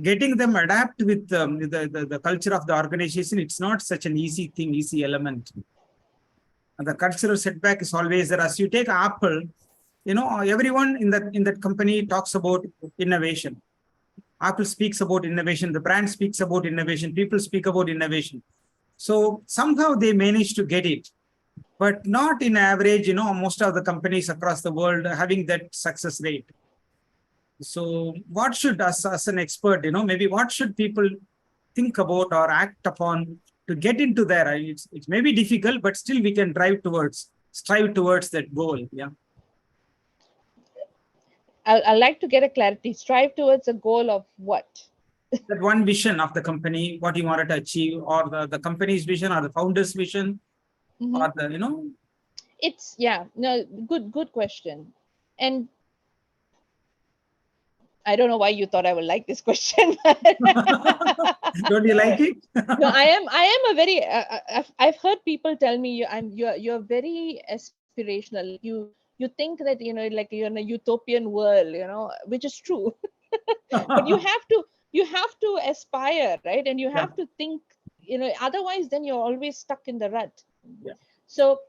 Getting them adapt with the culture of the organization, it's not such an easy thing, easy element. And the cultural setback is always there. As you take Apple, everyone in that company talks about innovation. Apple speaks about innovation. The brand speaks about innovation. People speak about innovation. So somehow they manage to get it, but not in average, most of the companies across the world having that success rate. So what should us as an expert, maybe what should people think about or act upon to get into there? It may be difficult, but still we can strive towards that goal. Yeah. I'd like to get a clarity. Strive towards a goal of what? That one vision of the company, what you wanted to achieve, or the company's vision, or the founder's vision, or the, It's, good question. And I don't know why you thought I would like this question. Don't you like it? No, I am a very, I've heard people tell me you're very aspirational. You think that, like you're in a utopian world, which is true. But you have to aspire, right? And you have to think, otherwise then you're always stuck in the rut. Yeah. So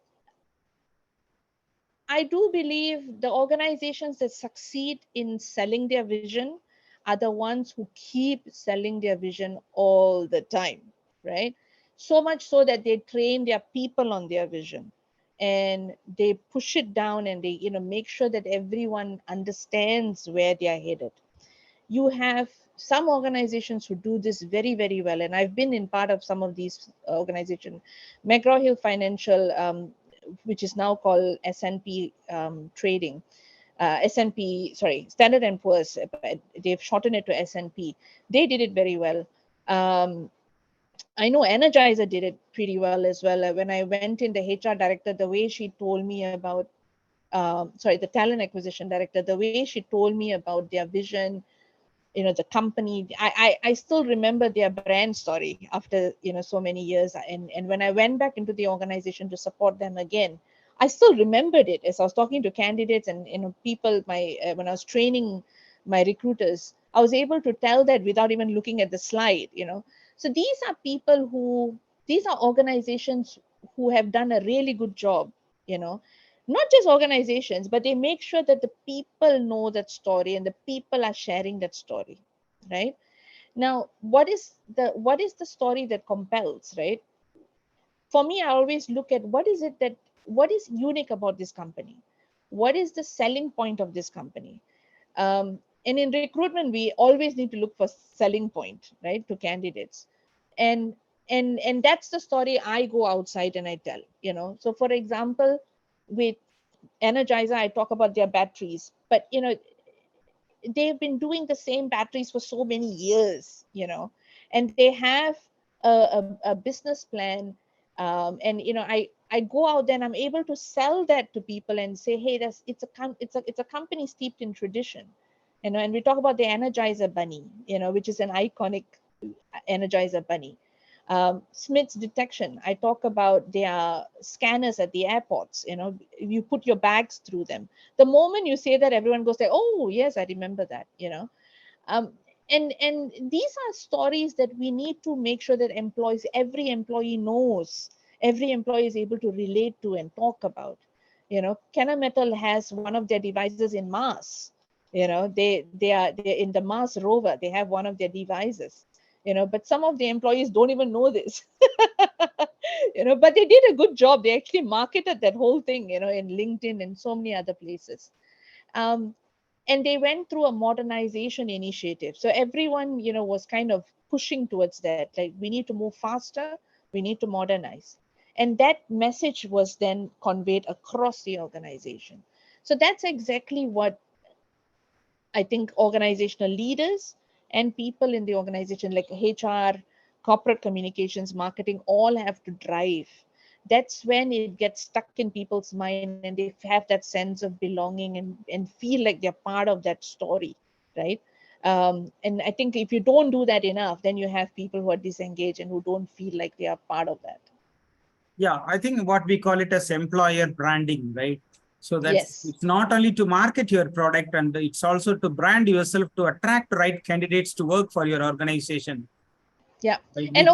I do believe the organizations that succeed in selling their vision are the ones who keep selling their vision all the time, right? so much so that they train their people on their vision, and they push it down, and they make sure that everyone understands where they are headed. You have some organizations who do this very, very well, and I've been in part of some of these organizations. McGraw-Hill Financial, which is now called S&P Trading, S&P, sorry, Standard & Poor's, they've shortened it to S&P. They did it very well. I know Energizer did it pretty well as well. When I went in, the HR director, the way she told me about, the talent acquisition director, the way she told me about their vision, the company, I still remember their brand story after, so many years. And when I went back into the organization to support them again, I still remembered it as I was talking to candidates and, people, when I was training my recruiters, I was able to tell that without even looking at the slide, So these are people these are organizations who have done a really good job, not just organizations, but they make sure that the people know that story and the people are sharing that story, right? Now, what is the story that compels, right? For me, I always look at what is unique about this company? What is the selling point of this company? And in recruitment, we always need to look for selling point, right, to candidates. And that's the story I go outside and I tell, So for example, with Energizer, I talk about their batteries, but they've been doing the same batteries for so many years, and they have a business plan, and I go out there and I'm able to sell that to people and say, hey, it's a company steeped in tradition, and we talk about the Energizer bunny, which is an iconic Energizer bunny. Smith's Detection, I talk about their scanners at the airports. You put your bags through them. The moment you say that, everyone goes like, oh yes, I remember that. And these are stories that we need to make sure that every employee knows, every employee is able to relate to and talk about. Kennametal has one of their devices in Mars. They're in the Mars rover. They have one of their devices. But some of the employees don't even know this. But they did a good job. They actually marketed that whole thing, in LinkedIn and so many other places. And they went through a modernization initiative. So everyone, was kind of pushing towards that. Like, we need to move faster. We need to modernize. And that message was then conveyed across the organization. So that's exactly what I think organizational leaders and people in the organization, like HR, corporate communications, marketing, all have to drive. That's when it gets stuck in people's mind and they have that sense of belonging and feel like they're part of that story, right? And I think if you don't do that enough, then you have people who are disengaged and who don't feel like they are part of that. Yeah, I think what we call it as employer branding, right? So that's Yes. It's not only to market your product, and it's also to brand yourself to attract right candidates to work for your organization. Yeah. Right? And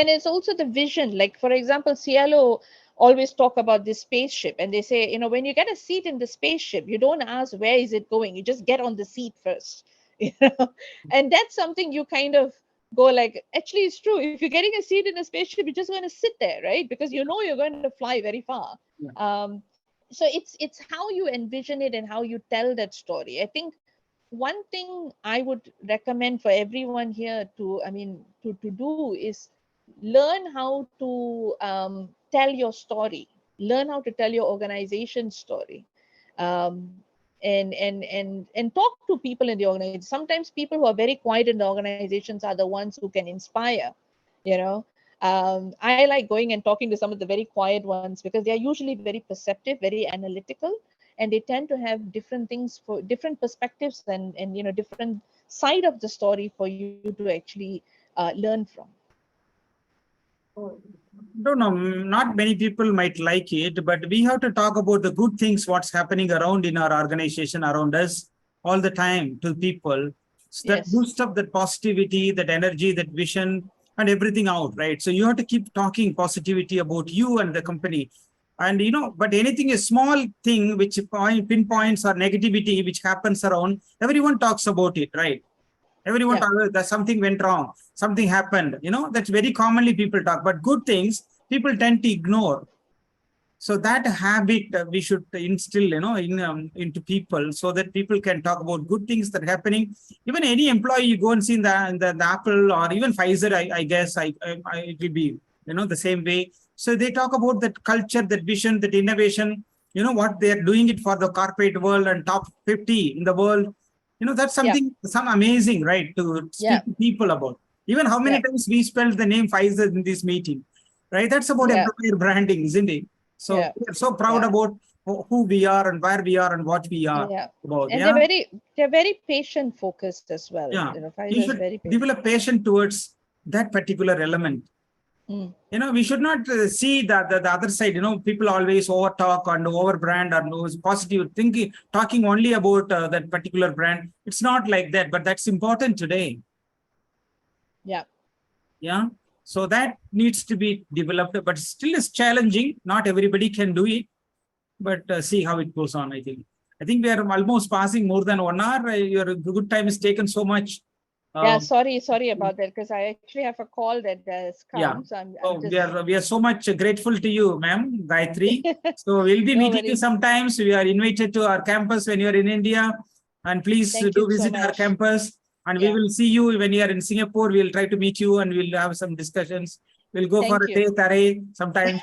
it's also the vision. Like, for example, Cielo always talk about this spaceship, and they say, when you get a seat in the spaceship, you don't ask where is it going, you just get on the seat first. And that's something you kind of go like, actually it's true. If you're getting a seat in a spaceship, you're just going to sit there, right? Because you're going to fly very far. Yeah. So it's how you envision it and how you tell that story. I think one thing I would recommend for everyone here to do is learn how to tell your story, learn how to tell your organization story, um, and talk to people in the organization. Sometimes people who are very quiet in the organizations are the ones who can inspire. I like going and talking to some of the very quiet ones because they are usually very perceptive, very analytical, and they tend to have different things for different perspectives and different side of the story for you to actually learn from. Don't know, not many people might like it, but we have to talk about the good things, what's happening around in our organization, around us, all the time to people. So that Yes. boost up that positivity, that energy, that vision, and everything out, right? So you have to keep talking positivity about you and the company. And but anything, a small thing which pinpoints or negativity which happens around, everyone talks about it, right? Everyone Yeah. talk that something went wrong, something happened. You know, that's very commonly people talk. But good things people tend to ignore. So that habit we should instill, you know, into people, so that people can talk about good things that are happening. Even any employee, you go and see in the Apple or even Pfizer, I guess it will be, you know, the same way. So they talk about that culture, that vision, that innovation, you know, what they're doing it for the corporate world and top 50 in the world. You know, that's something, some amazing, right, to speak to people about. Even how many times we spelled the name Pfizer in this meeting, right? That's about employer branding, isn't it? So we're so proud about who we are and where we are and what we are about. And they're very patient focused as well. Yeah. You know, Pfizer You is should very patient. develop patience towards that particular element. You know, we should not see that the other side. You know, people always over talk and over brand or knows positive thinking, talking only about that particular brand. It's not like that, but that's important today. Yeah. So that needs to be developed, but still is challenging. Not everybody can do it, but see how it goes on. I think we are almost passing more than 1 hour. Your good time is taken so much. Yeah, sorry about that, because I actually have a call that has come. Yeah. So I'm just... we are so much grateful to you, ma'am, Gaithri. So we'll be meeting you sometimes. We are invited to our campus when you are in India, and please do visit our campus. And we will see you when you are in Singapore. We'll try to meet you and we'll have some discussions. We'll go for a day tare sometime.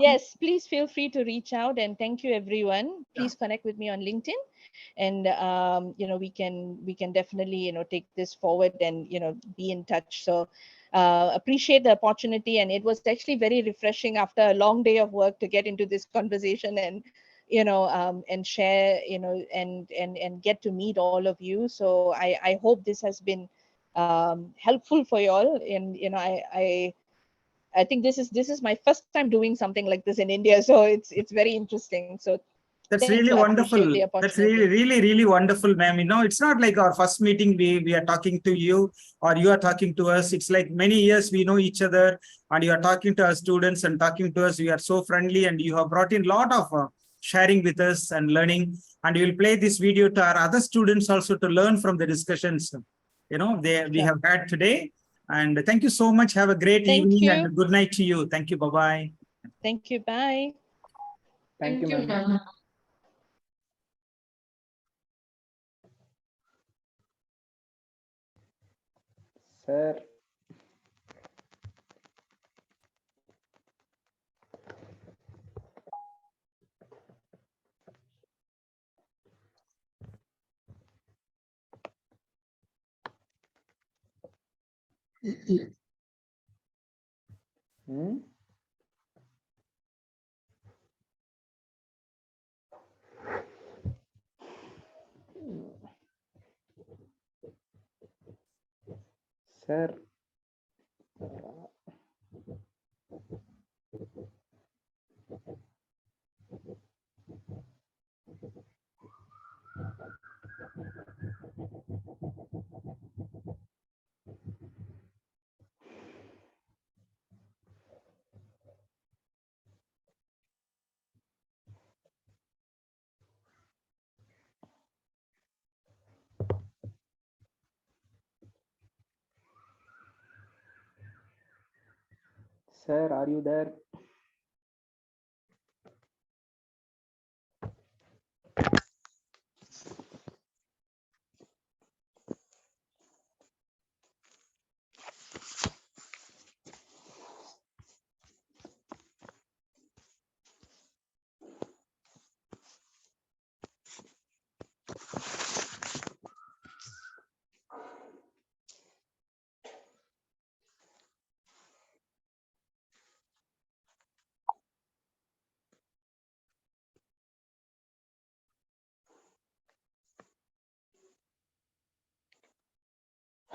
Yes, please feel free to reach out, and thank you everyone. Please connect with me on LinkedIn, and you know, we can definitely, you know, take this forward and, you know, be in touch. So appreciate the opportunity, and it was actually very refreshing after a long day of work to get into this conversation and, you know, and share, you know, and get to meet all of you. So I hope this has been helpful for you all. And, you know, I think this is my first time doing something like this in India, so it's very interesting. So that's really wonderful. That's really wonderful, ma'am. You know, it's not like our first meeting we are talking to you or you are talking to us. It's like many years we know each other, and you are talking to our students and talking to us. We are so friendly, and you have brought in a lot of sharing with us and learning. And we will play this video to our other students also to learn from the discussions, you know, we have had today. And thank you so much. Have a great evening and good night to you. Thank you. Bye-bye. Thank you. Bye. Thank you, ma'am. Sir. Sir. Sir, are you there?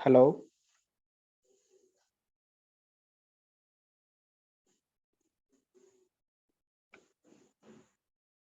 Hello.